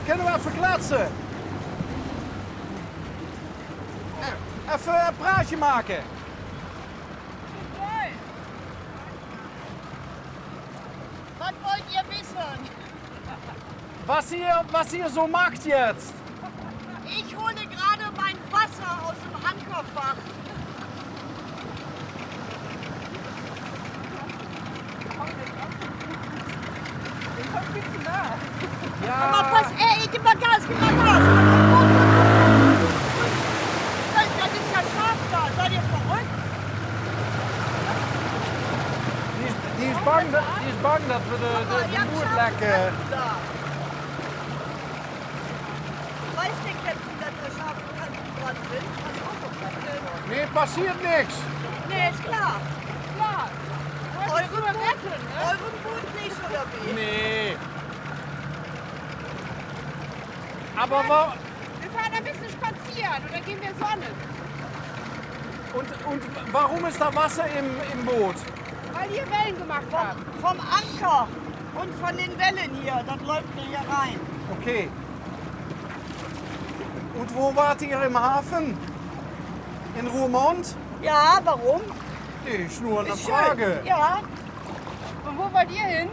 Kunnen we even kletsen? Even een praatje maken. Was wollt ihr wissen? Was ihr so macht jetzt? Ich hole gerade mein Wasser aus dem Ankerfach. Aber pass, gib mal Gas, gib mal Gas. Das ist ja scharf da, seid ihr verrückt? Die is bang dat we de moed lekken. Weißt du, Kätzchen, dass da scharfe Kanten dran sind? Pass auf, doch das Nee, passiert niks. Nee, ist klar. Klar. Euren Boot nicht, oder wie? Nee. Aber Wir fahren ein bisschen spazieren und dann gehen wir Sonne. und warum ist da Wasser im Boot? Weil ihr Wellen gemacht habt. Vom Anker und von den Wellen hier, das läuft mir hier rein. Okay. Und wo wart ihr im Hafen? In Roermond? Ja, warum? Nee, ist nur eine Ist schön. Frage. Ja, Und wo wollt ihr hin?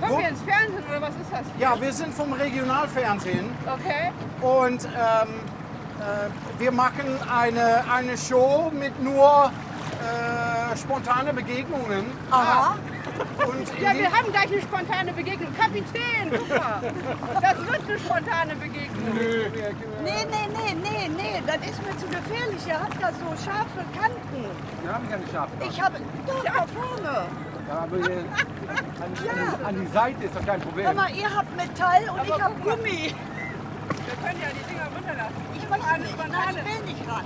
Kommen wir ins Fernsehen oder was ist das? Ja, wir sind vom Regionalfernsehen Okay. und wir machen eine Show mit nur spontane Begegnungen. aha. Und in Ja, die- wir haben gleich eine spontane Begegnung. Kapitän, super. Das wird eine spontane Begegnung. Nö. Nee, das ist mir zu gefährlich. Ihr habt da so scharfe Kanten. Wir haben keine Schafe. Ich habe, doch, da vorne. Ja, aber hier an die Seite ist doch kein Problem. Sag mal, ihr habt Metall und ich habe guck mal. Gummi. Wir können ja die Dinger runterlassen. Ich möchte Eine nicht, nein, Banane. ich will nicht ran.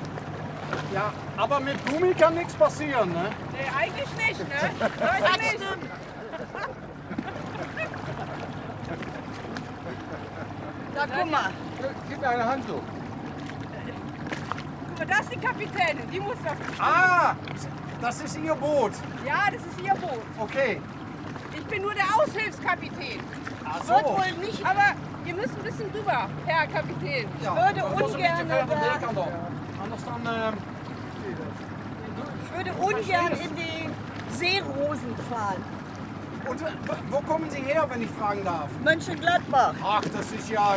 Ja, aber mit Gummi kann nichts passieren, ne? Nee, eigentlich nicht, ne? Leute, Das nicht. stimmt. Da guck mal. Gib mir eine Hand so. Guck mal, das ist die Kapitänin. Die muss das bestimmen. Ah, das ist ihr Boot. Ja, das ist ihr Boot. Okay. Ich bin nur der Aushilfskapitän. Ach Ich würde so. wohl nicht, Aber ihr müsst ein bisschen drüber, Herr Kapitän. Ja, würde dat was een beetje ungern ver van da- de kant op. Anders dan... ich würde ungern in die Seerosen fahren. Und wo kommen Sie her, wenn ich fragen darf? Mönchengladbach. Ach, das ist ja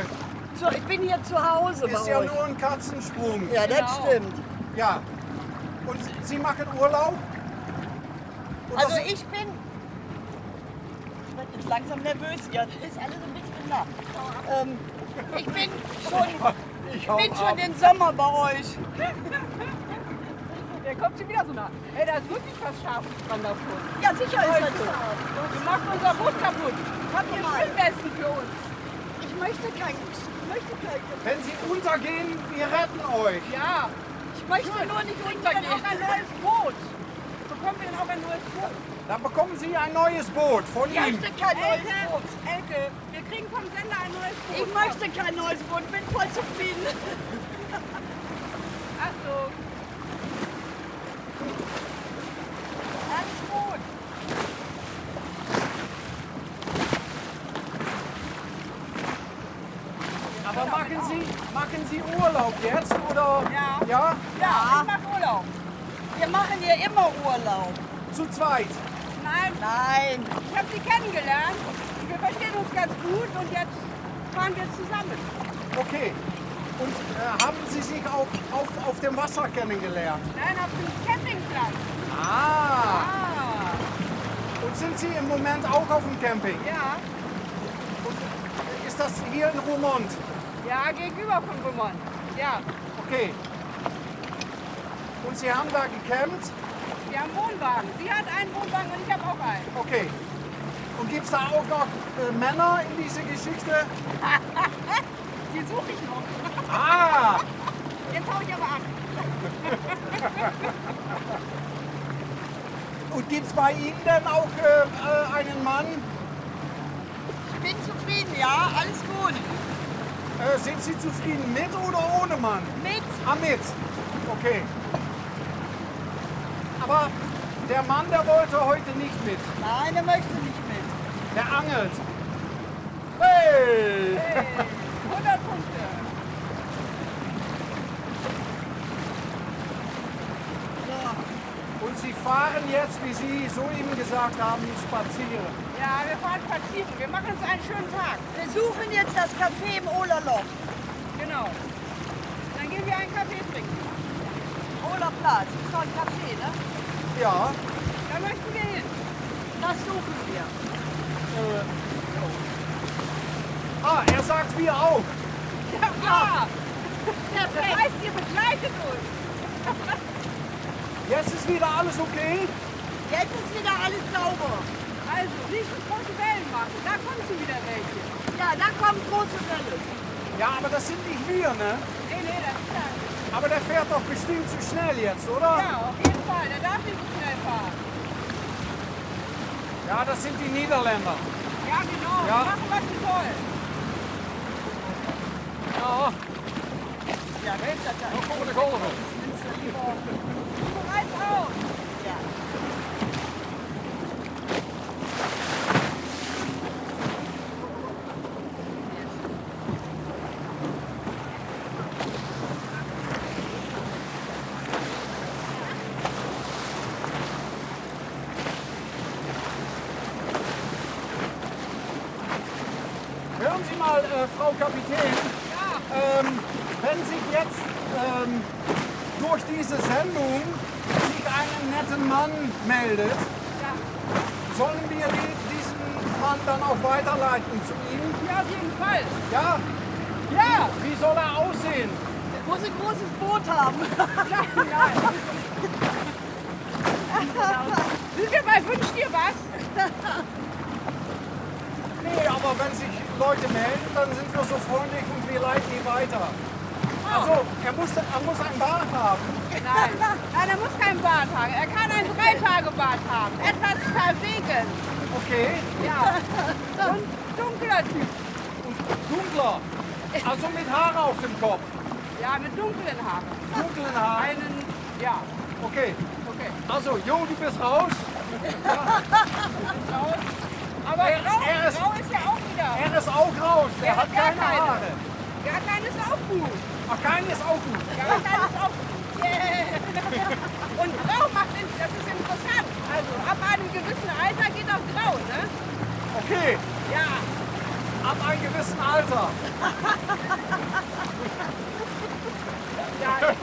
So, ich bin hier zu Hause bei ja euch. nur ein Katzensprung. Ja, das Genau. stimmt. Ja. Und Sie machen Urlaub? Und Also das- ich bin jetzt langsam nervös hier. Das ist alles ein bisschen nah. Ich bin schon den Sommer bei euch. Der kommt schon wieder so nah. Ey, da ist wirklich was Scharfes dran davor. Ja, sicher ist das so. Wir machen unser Boot kaputt. Habt ihr mal. Schwimmwesten für uns? Ich möchte kein. Wenn Sie untergehen, wir retten euch. Ja. Ich möchte nur nicht Kriegen wir denn auch untergehen. ein neues Boot? Bekommen wir denn auch ein neues Boot? Dann bekommen Sie ein neues Boot von Ich ihm. möchte kein neues Boot. Elke, wir kriegen vom Sender ein neues Boot. Ich möchte kein neues Boot. Bin voll zufrieden. Ach so. Alles gut. Aber machen Sie Urlaub jetzt oder? Ja. Ja? Ja, ich mach Urlaub. Wir machen hier immer Urlaub. Zu zweit. Nein, Nein. ich habe sie kennengelernt. Wir verstehen uns ganz gut und jetzt fahren wir zusammen. Okay. Und haben Sie sich auch auf dem Wasser kennengelernt? Nein, auf dem Campingplatz. Ah. Ah, Und sind Sie im Moment auch auf dem Camping? ja. Und ist das hier in Roermond? Ja, gegenüber von Roermond. Ja, Okay. Und Sie haben da gecampt? wir haben Wohnwagen. Sie hat einen Wohnwagen und ich habe auch einen. Okay. Und gibt es da auch noch Männer in dieser Geschichte? Die suche ich noch. Ah! Jetzt hau ich aber ab. Und gibt es bei Ihnen denn auch einen Mann? Ich bin zufrieden, ja. Alles gut. Sind Sie zufrieden mit oder ohne Mann? Mit. Ah, mit. Okay. Aber der Mann, der wollte heute nicht mit. Nein, er möchte nicht mit. Der angelt. Hey! 100 Punkte. Und Sie fahren jetzt, wie Sie soeben gesagt haben, spazieren. Ja, wir fahren spazieren. Wir machen uns einen schönen Tag. Wir suchen jetzt das Café im Olerloch. Genau. Dann gehen wir einen Kaffee trinken. Olerplatz, ist doch ein Café, ne? Ja, Da möchten wir hin. Das suchen wir. er sagt wir auch. Ja. Das heißt, ihr begleitet uns. Jetzt ist wieder alles okay? Jetzt ist wieder alles sauber. Also, riesengroße Wellen machen. Da kommen schon wieder welche. Ja, da kommt große Welle. Ja, aber das sind nicht wir, ne? Nee, das ist klar. Aber der fährt doch bestimmt zu schnell jetzt, oder? Ja, auf jeden Fall. Der darf nicht so schnell fahren. Ja, das sind die Niederländer. Ja, genau. Ja. Die machen, was sie wollen. Ja, Ja, recht hat er. dan komen de golven. Bereits aus. Ja. Hören Sie mal, Frau Kapitän, wenn sich jetzt durch diese Sendung sich einen netten Mann meldet, sollen wir diesen Mann dann auch weiterleiten zu ihm? Ja, auf jeden Fall. Ja? Ja. Wie soll er aussehen? Muss ein großes Boot haben. Nein. Sind wir bei Wünsch dir was? Nee, aber wenn sich Leute melden, dann sind wir so freundlich und wir leiten die weiter. Also, er muss ein Bart haben. Nein, er muss kein Bart haben. Er kann ein 3-Tage-Bart haben. Etwas verwegen. Okay. Ja. Und dunkler Typ. Und dunkler. Also mit Haare auf dem Kopf. Ja, mit dunklen Haaren. Dunklen Haaren. Einen, ja, Okay. okay. Also, Jo, du bist raus. Raus. Aber Er ist- grau ist ja auch wieder. Er ist auch raus. Der hat gar keine Haare. Gar keine ist auch gut. Ach, keine ist auch gut. Ja, keine ist auch gut. Yeah. Und grau macht, das ist interessant. Also ab einem gewissen Alter geht auch grau, ne? Okay, Ja. ab einem gewissen Alter. Ja.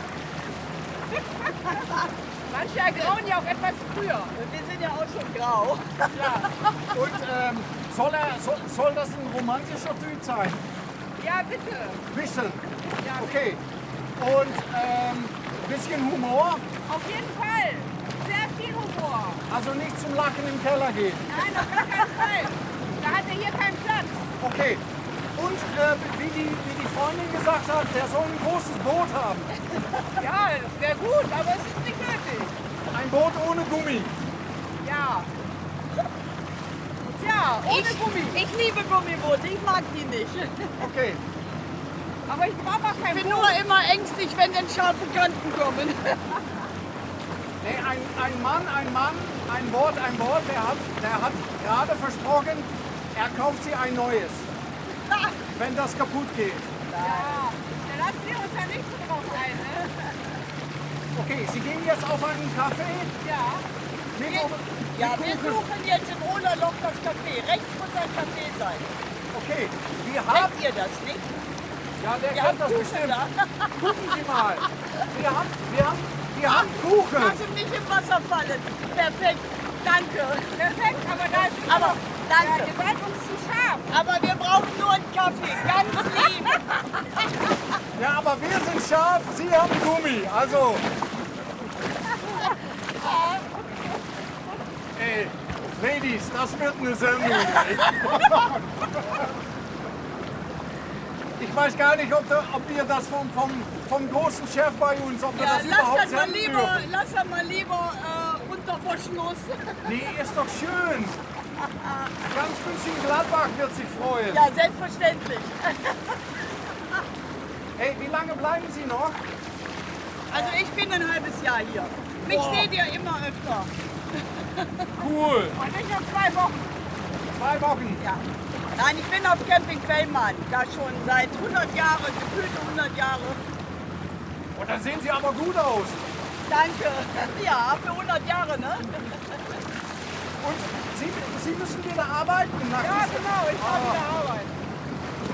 Manche ergrauen ja auch etwas früher. Wir sind ja auch schon grau. Ja, Und soll das ein romantischer Typ sein? ja bitte. Bisschen. Ja, Okay. Und bisschen Humor. Auf jeden Fall. Sehr viel Humor. Also nicht zum Lachen im Keller gehen. Nein, auf gar keinen Fall. Da hat er hier keinen Platz. Okay. Und wie die Freundin gesagt hat, der soll ein großes Boot haben. Ja, das wäre gut, aber es ist nicht nötig. Ein Boot ohne Gummi. Ja. Ja, ohne Gummi. Ich liebe Gummiboote, ich mag die nicht. Okay. Aber ich brauche auch kein Ich bin Boot. nur immer ängstlich, wenn dann scharfe Kanten kommen. Nee, ein Mann, ein Wort, der hat gerade versprochen, er kauft sie ein neues, wenn das kaputt geht. Ja, da lassen wir uns ja nicht so drauf ein, ne? Okay, Sie gehen jetzt auf einen Kaffee Ja. mit, Ja, mit wir Kuchen. suchen jetzt im Olerloch das Café. Rechts muss ein Café sein. Okay, wir haben, Kennt ihr das nicht? ja, der Wir kennt haben das Kuchen bestimmt. da. Gucken Sie mal, wir haben Kuchen. Lassen nicht im Wasser fallen. Perfekt, danke. Perfekt, aber da ist Aber ja, danke. ihr seid uns zu scharf. Aber wir brauchen nur einen Kaffee, ganz lieb. Ja, aber wir sind scharf, Sie haben Gummi, also. Ey, Ladies, das wird eine Sendung. Ey. Ich weiß gar nicht, ob wir das vom großen Chef bei uns, ob wir Ja, das überhaupt lass senden dürfen. das mal lieber unter Verschluss. Nee, ist doch schön. Ganz München-Gladbach wird sich freuen. Ja, selbstverständlich. Hey, wie lange bleiben Sie noch? Also ich bin ein halbes Jahr hier. Mich Boah. seht ihr immer öfter. Cool. Und nicht nur 2 Wochen. 2 Wochen. Ja. Nein, ich bin auf Camping Fellmann. Da schon seit 100 Jahren, gefühlte 100 Jahre. Und dann sehen Sie aber gut aus. Danke. Ja, für 100 Jahre, ne? Und Sie müssen wieder arbeiten. Nach Ja, diesem- genau, ich war wieder arbeiten.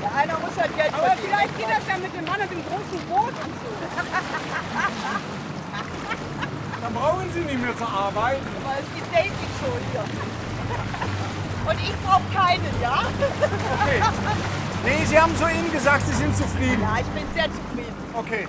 Ja, einer muss halt Geld Aber verdienen. vielleicht geht das ja mit dem Mann und dem großen Boot und so. Dann brauchen Sie nicht mehr zu arbeiten. Weil es gibt Dating-Show hier. Und ich brauche keinen, ja? Okay. Nee, Sie haben soeben gesagt, Sie sind zufrieden. Ja, ich bin sehr zufrieden. Okay.